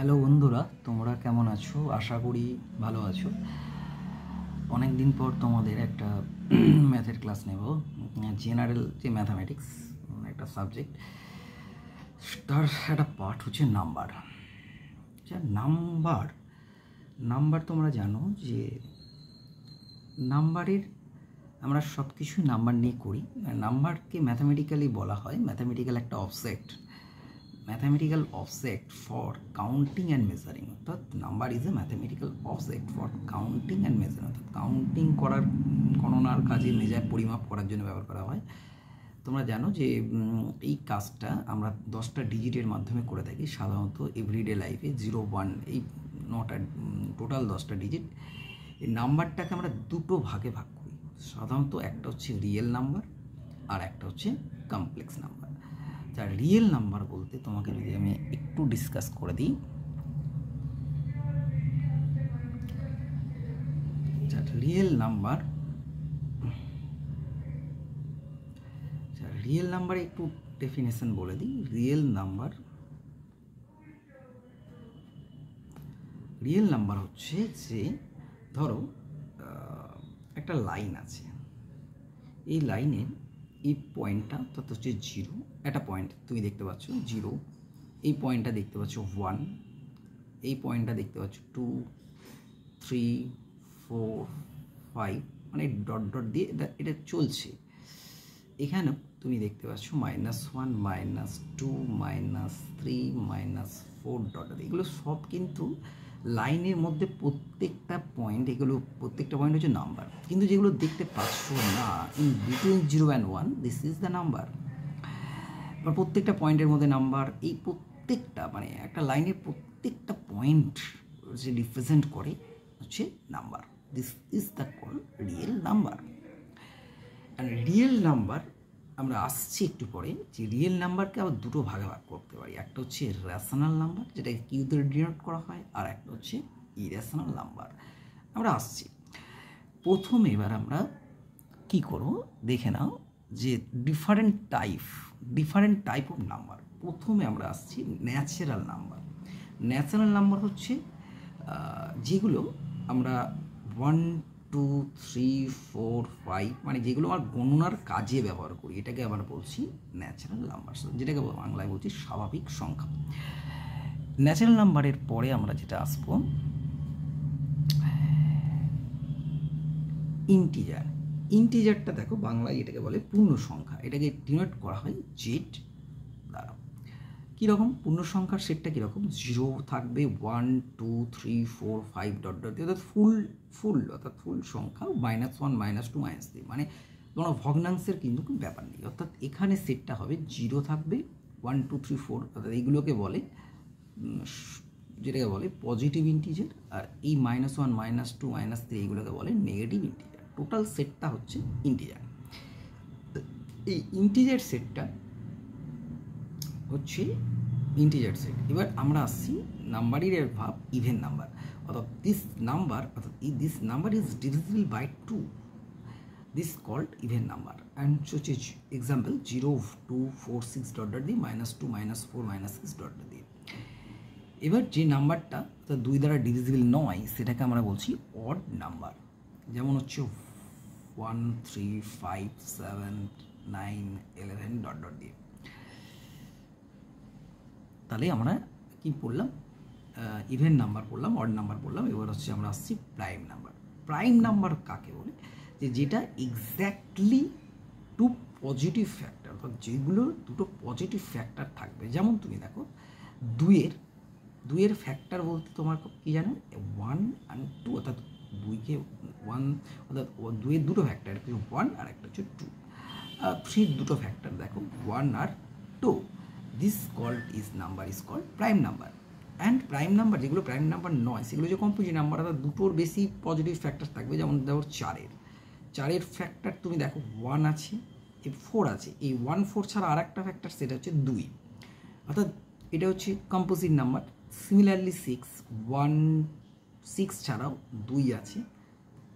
Hello বন্ধুরা, তোমরা কেমন আছো? আশা করি ভালো আছো। অনেক দিন পর তোমাদের একটা ম্যাথের ক্লাস নেব। জেনারেল যে ম্যাথামেটিক্স একটা সাবজেক্ট, তার একটা পার্ট হচ্ছে নাম্বার। নাম্বার নাম্বার তোমরা জানো যে নাম্বারের আমরা সব কিছুই নাম্বার নিয়ে করি। নাম্বারকে ম্যাথামেটিক্যালি বলা হয় ম্যাথামেটিক্যাল একটা object, mathematical object for counting and measuring। অর্থাৎ number is a mathematical object for counting and measuring. অর্থাৎ কাউন্টিং করার, গণনার কাজে, মেজার পরিমাপ করার জন্য ব্যবহার করা হয়। তোমরা জানো যে এই কাজটা আমরা 10টা ডিজিটের মাধ্যমে করে থাকি সাধারণত এভরিডে লাইফে। 0, 1 এই 9টা টোটাল 10টা ডিজিট। এই নাম্বারটাকে আমরা দুটো ভাগে ভাগ করি সাধারণত। একটা হচ্ছে রিয়েল নাম্বার আর একটা হচ্ছে কমপ্লেক্স নাম্বার। তা রিয়েল নাম্বার বলতে তোমাকে যদি আমি একটু ডিসকাস করে দিই, রিয়েল নাম্বার একটু ডেফিনেশন বলে দিই। রিয়েল নাম্বার হচ্ছে যে, ধরো একটা লাইন আছে, এই লাইনের এই পয়েন্টটা অর্থাৎ হচ্ছে 0, একটা পয়েন্ট তুমি দেখতে পাচ্ছ 0, এই পয়েন্টটা দেখতে পাচ্ছ 1, এই পয়েন্টটা দেখতে পাচ্ছ 2, 3, 4, 5, মানে ডট ডট দিয়ে এটা চলছে। এখানেও তুমি দেখতে পাচ্ছ -1, -2, -3, -4 ডট। এগুলো সব কিন্তু লাইনের মধ্যে প্রত্যেকটা পয়েন্ট, এগুলো প্রত্যেকটা পয়েন্ট হচ্ছে নাম্বার। কিন্তু যেগুলো দেখতে পাচ্ছ না, in between 0 and 1, this is the number. বা প্রত্যেকটা পয়েন্টের মধ্যে নাম্বার, এই প্রত্যেকটা মানে একটা লাইনের প্রত্যেকটা পয়েন্ট যে রিপ্রেজেন্ট করে হচ্ছে number. This is the call real number. And real number আমরা আসছি একটু পরে, যে রিয়েল নাম্বারকে আবার দুটো ভাগে ভাগ করতে পারি। একটা হচ্ছে রেশনাল নাম্বার, যেটাকে কিউতে ডিনোট করা হয়, আর একটা হচ্ছে ইরেশনাল নাম্বার। আমরা আসছি প্রথমে। এবার আমরা কি করব দেখে নাও যে ডিফারেন্ট টাইপ অফ নাম্বার। প্রথমে আমরা আসছি ন্যাচারাল নাম্বার। ন্যাচারাল নাম্বার হচ্ছে যেগুলো আমরা 1, 2, 3, 4, 5 মানে যেগুলো আমার গণনার কাজে ব্যবহার করি, এটাকে আমরা বলছি ন্যাচারাল নাম্বার, যেটাকে বাংলায় বলছি স্বাভাবিক সংখ্যা। ন্যাচারাল নাম্বারের পরে আমরা যেটা আসবো ইন্টিজার। ইন্টিজারটা দেখো বাংলায় এটাকে বলে পূর্ণ সংখ্যা। এটাকে ডিনোট করা হয় জেড দ্বারা। কীরকম পূর্ণ সংখ্যার সেটটা কীরকম? 0 থাকবে, 1, 2, 3, 4, 5 ডট ডট, অর্থাৎ ফুল সংখ্যা। -1, -2, -3 মানে তোমার ভগ্নাংশের কিন্তু কোনো ব্যাপার নেই। অর্থাৎ এখানে সেটটা হবে 0 থাকবে, 1, 2, 3, 4, অর্থাৎ এইগুলোকে বলে যেটাকে বলে পজিটিভ ইন্টিজার। আর এই -1, -2, -3 এইগুলোকে বলে নেগেটিভ ইন্টিজার। টোটাল সেটটা হচ্ছে ইন্টিজার। এই ইন্টিজার সেটটা হচ্ছে ইন্টিজার সেট। এবার আমরা আসছি নাম্বারের ভাব ইভেন নাম্বার। অর্থাৎ this number is divisible by 2, this called even number. And হচ্ছে এক্সাম্পল 0, 2, 4, 6 ডট ডট দিয়ে -2, -4, -6 ডট ডট দিয়ে। এবার যে নাম্বারটা 2 দ্বারা ডিভিজিবল নয়, সেটাকে আমরা বলছি অড নাম্বার। যেমন হচ্ছে 1, 3, 5, 7, 9, 11 ডট ডট দিয়ে। তাহলে আমরা কি পড়লাম? ইভেন নাম্বার পড়লাম, অড নাম্বার পড়লাম। এবার হচ্ছে আমরা আসছি প্রাইম নাম্বার। প্রাইম নাম্বার কাকে বলে? যেটা এক্স্যাক্টলি টু পজিটিভ ফ্যাক্টর, অর্থাৎ যেগুলো দুটো পজিটিভ ফ্যাক্টর থাকবে। যেমন তুমি দেখো দুইয়ের ফ্যাক্টর বলতে তোমার কী জানো? 1 and 2, অর্থাৎ 2কে 1, অর্থাৎ 2-এর দুটো ফ্যাক্টর, একটা 1 আর একটা হচ্ছে 2। 3 দুটো ফ্যাক্টর দেখো, 1 আর 2। This called number is called prime number. And prime number যেগুলো প্রাইম নাম্বার নয়, সেগুলো যে কম্পোজিট নাম্বার, অর্থাৎ দুটোর বেশি পজিটিভ ফ্যাক্টর থাকবে। যেমন দেখো 4-এর ফ্যাক্টর তুমি দেখো 1 আছে, 4 আছে। এই 1, 4 ছাড়া আর একটা ফ্যাক্টর, সেটা হচ্ছে 2, অর্থাৎ এটা হচ্ছে কম্পোজিট নাম্বার। সিমিলারলি 6 ছাড়াও 2 আছে,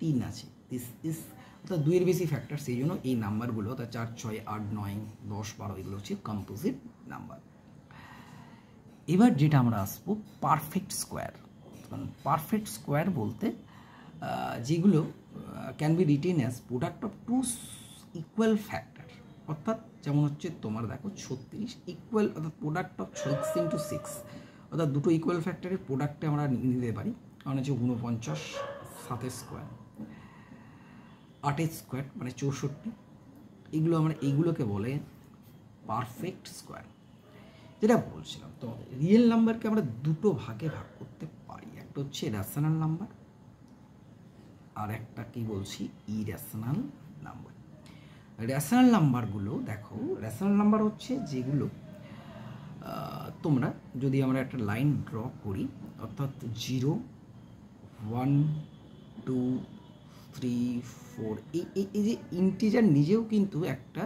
3 আছে। দিস ইজ অর্থাৎ 2-এর বেশি ফ্যাক্টর, সেই জন্য এই নাম্বারগুলো অর্থাৎ 4, 6, 8, 9, 10, 12 এগুলো হচ্ছে কম্পোজিট নাম্বার। এবার যেটা আমরা আসবো পারফেক্ট স্কোয়ার। পারফেক্ট স্কোয়ার বলতে যেগুলো can be written as product of two equal factor, অর্থাৎ যেমন হচ্ছে তোমার দেখো 36 ইকুয়াল, অর্থাৎ প্রোডাক্ট অফ 6 ইন্টু 6, অর্থাৎ দুটো ইকুয়াল ফ্যাক্টরের প্রোডাক্টে আমরা নিতে পারি। কারণ হচ্ছে 49 7 স্কোয়ার 8 স্কোয়ার মানে 64, এগুলো আমরা এইগুলোকে বলে পারফেক্ট স্কোয়ার। যেটা বলছিলাম তো রিয়েল নাম্বারকে আমরা দুটো ভাগে ভাগ করতে পারি, একটা হচ্ছে রেশনাল নাম্বার আর একটা কি বলছি ইরেশনাল নাম্বার। রেশনাল নাম্বারগুলো দেখো, রেশনাল নাম্বার হচ্ছে যেগুলো তোমরা যদি আমরা একটা লাইন ড্র করি, অর্থাৎ 0 1 2 3 4 এই যে ইন্টিজার নিজেও কিন্তু একটা,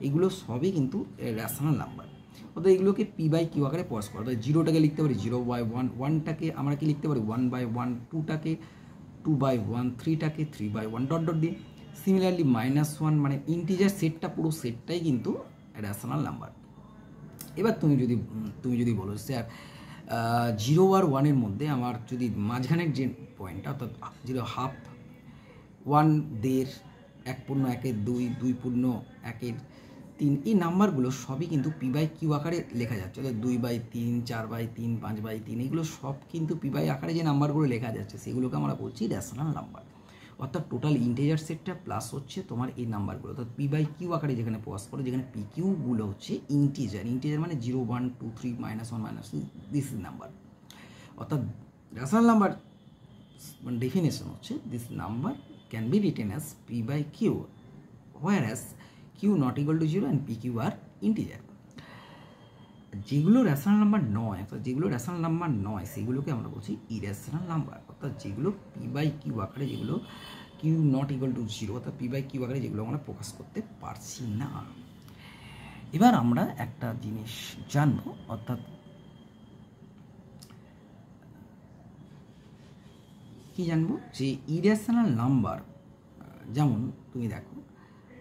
এগুলো সবই কিন্তু রেশনাল নাম্বার। অর্থাৎ এগুলোকে পি বাই কিউ আকারে প্রকাশ করা, অর্থাৎ 0টাকে লিখতে পারি 0/1, 1টাকে আমরা কি লিখতে পারি 1/1, 2টাকে 2/1, 3টাকে 3/1 ডট ডট দিয়ে। সিমিলারলি -1 মানে ইন্টিজার সেটটা, পুরো সেটটাই কিন্তু রেশনাল নাম্বার। এবার তুমি যদি বলো স্যার 0 আর 1-এর মধ্যে আমার যদি মাঝখানের যে পয়েন্টটা, অর্থাৎ 0.5, 1 1.5, 1/1, 2 2/1, 3, এই নাম্বারগুলো সবই কিন্তু পি বাই কিউ আকারে লেখা যাচ্ছে, অর্থাৎ 2/3, 4/3, 5/3, এগুলো সব কিন্তু পি বাই আকারে যে নাম্বারগুলো লেখা যাচ্ছে সেগুলোকে আমরা বলছি রেশনাল নাম্বার। অর্থাৎ টোটাল ইন্টিজার সেটটা প্লাস হচ্ছে তোমার এই নাম্বারগুলো, অর্থাৎ পি বাই কিউ আকারে যেখানে প্রকাশ করে, যেখানে পি কিউগুলো হচ্ছে ইন্টিজার মানে 0 1 2 3 -1 -2 দিস ইজ নাম্বার। অর্থাৎ রেশনাল নাম্বার মানে ডেফিনেশন হচ্ছে this number can be written as P by Q whereas q not equal to 0 and pq are integer। যেগুলো রেশনাল নাম্বার নয়, অর্থাৎ যেগুলো রেশনাল নাম্বার নয় সেগুলোকে আমরা বলছি ইরেশনাল নাম্বার, অর্থাৎ যেগুলো পি বাই কিউ আকারে, যেগুলো কিউ নট ইকুয়াল টু 0, অর্থাৎ পি বাই কিউ আকারে যেগুলো আমরা প্রকাশ করতে পারছি না। এবার আমরা একটা জিনিস জানবো, অর্থাৎ কি জানবো যে ইরেশনাল নাম্বার, যেমন তুমি দেখো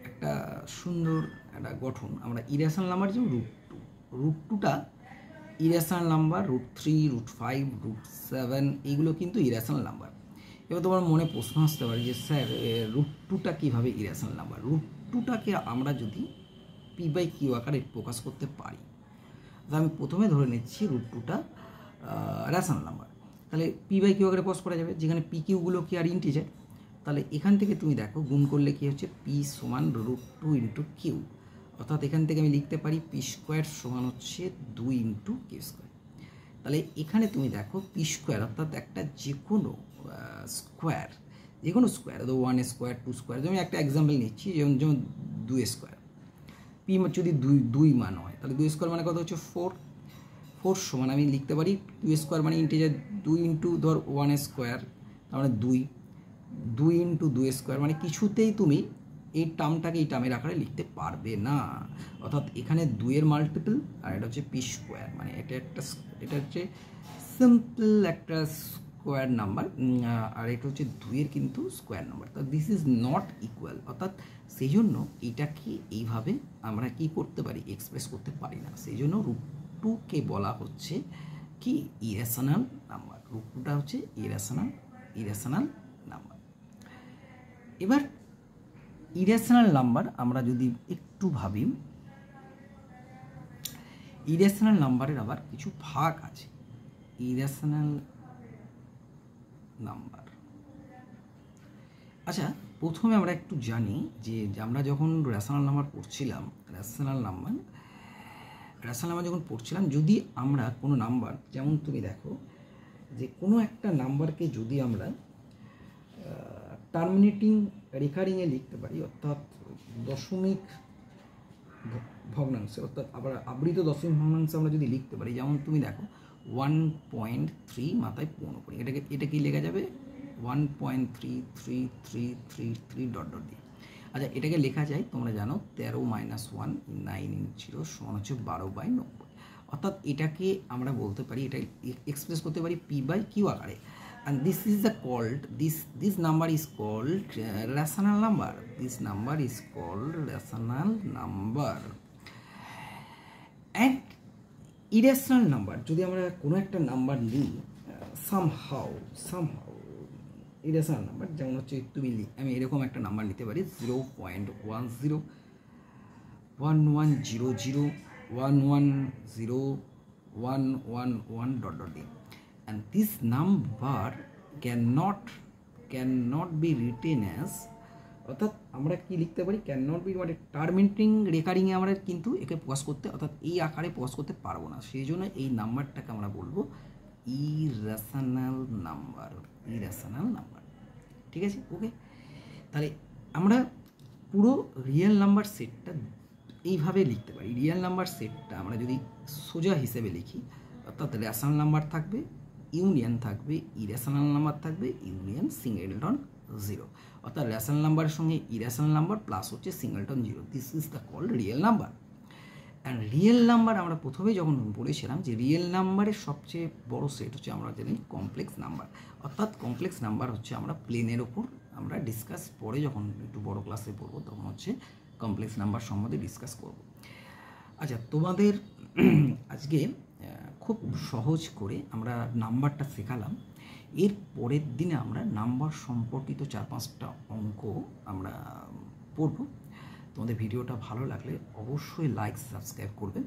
একটা সুন্দর একটা গঠন, আমরা ইরেশনাল নাম্বার যেমন √2টা ইরেশনাল নাম্বার, √3, √5, √7 এইগুলো কিন্তু ইরেশনাল নাম্বার। এবার তোমার মনে প্রশ্ন আসতে পারে যে স্যার √2টা কীভাবে ইরেশনাল নাম্বার? √2টাকে আমরা যদি পি বাই কিউ আকারে প্রকাশ করতে পারি, তাহলে আমি প্রথমে ধরে নিচ্ছি √2টা রেশনাল নাম্বার, তাহলে পি বাই কিউ আকারে প্রকাশ করা যাবে, যেখানে পি কিউগুলো কি আর ইন্টিজার। তাহলে এখান থেকে তুমি দেখো গুণ করলে কি হচ্ছে পি সমান √2 ইন্টু কিউ, অর্থাৎ এখান থেকে আমি লিখতে পারি পি স্কোয়ার সমান হচ্ছে 2 ইন্টু কিউ স্কোয়ার। তাহলে এখানে তুমি দেখো পি স্কোয়ার অর্থাৎ একটা যে কোনো স্কোয়ার, 1 স্কোয়ার 2 স্কোয়ার, যেমন একটা এক্সাম্পল নিচ্ছি, যেমন 2 স্কোয়ার, পি যদি 2 মান হয় তাহলে 2 স্কোয়ার মানে কত হচ্ছে 4 সমান আমি লিখতে পারি 2 স্কোয়ার মানে ইন্টিজার 2 ইন্টু ধর 1 স্কোয়ার, তার মানে 2 ইন্টু 2 স্কোয়ার, মানে কিছুতেই তুমি এই টার্মটাকে এই টার্মের আকারে লিখতে পারবে না। অর্থাৎ এখানে 2-এর মাল্টিপল আর এটা হচ্ছে পি স্কোয়ার, মানে এটা হচ্ছে সিম্পল একটা স্কোয়ার নাম্বার, আর এটা হচ্ছে 2-এর কিন্তু স্কোয়ার নাম্বার। তো দিস ইজ নট ইকুয়াল, অর্থাৎ সেই জন্য এটাকে এইভাবে আমরা কি করতে পারি, এক্সপ্রেস করতে পারি না। সেই জন্য √2কে বলা হচ্ছে কি ইরেশনাল নাম্বার, √2টা হচ্ছে ইরেশনাল নাম্বার। এবার ইরেশনাল নাম্বার আমরা যদি একটু ভাবি, ইরেশনাল নাম্বারের আবার কিছু ভাগ আছে। ইরেশনাল নাম্বার, আচ্ছা প্রথমে আমরা একটু জানি যে আমরা যখন রেশনাল নাম্বার পড়ছিলাম, যখন পড়ছিলাম, যদি আমরা কোনো নাম্বার, যেমন তুমি দেখো যে কোনো একটা নাম্বারকে যদি আমরা টার্মিনেটিং রেকারিংয়ে লিখতে পারি, অর্থাৎ দশমিক ভগ্নাংশে, অর্থাৎ আবার আবৃত দশমিক ভগ্নাংশে আমরা যদি লিখতে পারি, যেমন তুমি দেখো 1.3 মাথায় 15 করি, এটা কি লেখা যাবে 1.3333 ডট ডট দিয়ে। আচ্ছা এটাকে লেখা যায়, তোমরা জানো 13 - 1 9 সমান হচ্ছে 12/90, অর্থাৎ এটাকে আমরা বলতে পারি, এটা এক্সপ্রেস করতে পারি পি বাই কিউ আকারে। And this is this number is called rational number. This number is called rational number. And irrational number যদি আমরা কোনো একটা নাম্বার নিই সামহাউ ইরেশনাল নাম্বার, যেমন হচ্ছে আমি এরকম একটা নাম্বার নিতে পারি 0.101100110111 ডট ডট দিয়ে, and this number can not be written as, অর্থাৎ আমরা কি লিখতে পারি, ক্যান নট বি মানে টার্মিনেটিং রেকারিংয়ে আমরা কিন্তু একে প্রকাশ করতে, অর্থাৎ এই আকারে প্রকাশ করতে পারবো না, সেই জন্য এই নাম্বারটাকে আমরা বলবো ইরেশনাল নাম্বার। ঠিক আছে, ওকে। তাহলে আমরা পুরো রিয়েল নাম্বার সেটটা এইভাবে লিখতে পারি। রিয়েল নাম্বার সেটটা আমরা যদি সোজা হিসেবে লিখি, অর্থাৎ রেশনাল নাম্বার থাকবে, ইউনিয়ন থাকবে, ইরেশনাল নাম্বার থাকবে, ইউনিয়ন সিঙ্গেলটন জিরো, অর্থাৎ রেশনাল নাম্বারের সঙ্গে ইরেশনাল নাম্বার প্লাস হচ্ছে singleton zero. This is the called real number. And real number আমরা প্রথমে যখন বলেছিলাম যে রিয়েল নাম্বারের সবচেয়ে বড় সেট হচ্ছে আমরা জানি কমপ্লেক্স নাম্বার, অর্থাৎ কমপ্লেক্স নাম্বার হচ্ছে আমরা প্লেনের ওপর আমরা ডিসকাস পরে যখন একটু বড় ক্লাসে পড়বো তখন হচ্ছে কমপ্লেক্স নাম্বার সম্বন্ধে ডিসকাস করব। আচ্ছা, তোমাদের আজকে খুব সহজ করে আমরা নাম্বারটা শেখালাম। এর পরের দিনে আমরা নাম্বার সম্পর্কিত 4-5টা অঙ্ক আমরা পড়ব। তোমাদের ভিডিওটা ভালো লাগলে অবশ্যই লাইক সাবস্ক্রাইব করবে।